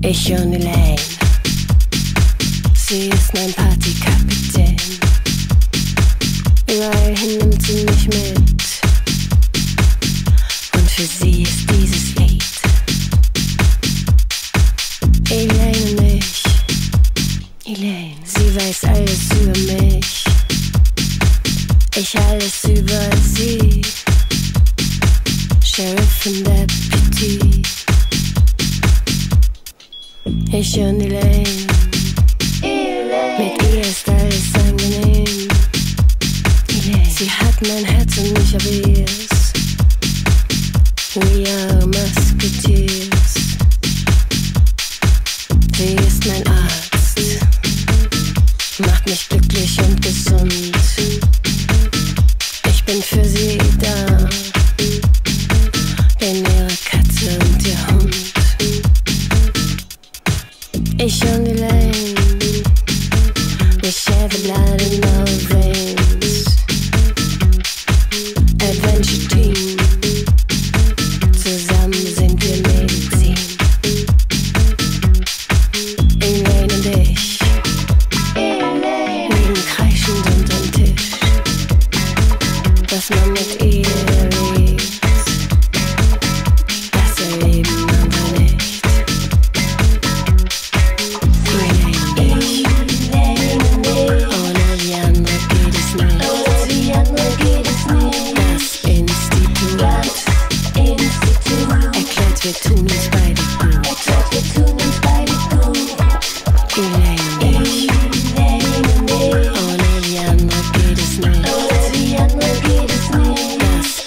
Ich und Elaine, sie ist mein Partykapitän. Überall hin nimmt sie mich mit. Und für sie ist dieses Lied Elaine und ich. Elaine, sie weiß alles über mich, ich alles über sie. Sheriff und Deputy, ich und Elaine. Mit ihr ist alles angenehm. Sie hat mein Herz und ich hab ihrs. We are Musketeers. Sie ist mein Arzt, macht mich glücklich und gesund. Ich bin für sie da, bin ihre Katze und ihr Hund. Ich und Elaine, we share the blood in our veins. Adventure Team, zusammen sind wir Medizin. Elaine und ich liegen kreischend unterm Tisch. Was man mit ihr erlebt, das erleben andere nicht. Wir tun uns beide gut. Elaine und ich. Ohne die andere geht es nicht. Das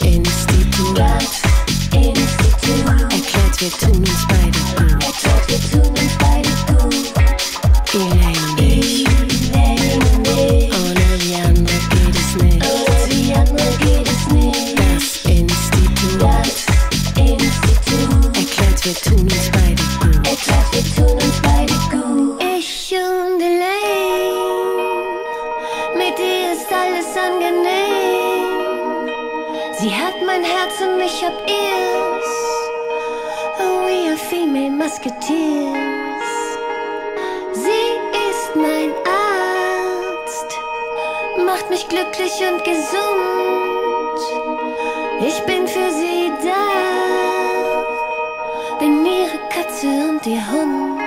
Institut erklärt, wir tun uns beide gut. Elaine und ich. Ohne die andere geht es nicht. Das Institut erklärt, wir tun uns beide gut. Ich und Elaine, mit ihr ist alles angenehm. Sie hat mein Herz und ich hab ihrs. Oh, we are female musketeers. Sie ist mein Arzt, macht mich glücklich und gesund. Ich bin für sie da, bin ihre Katze und ihr Hund.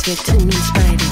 Wir tun uns beide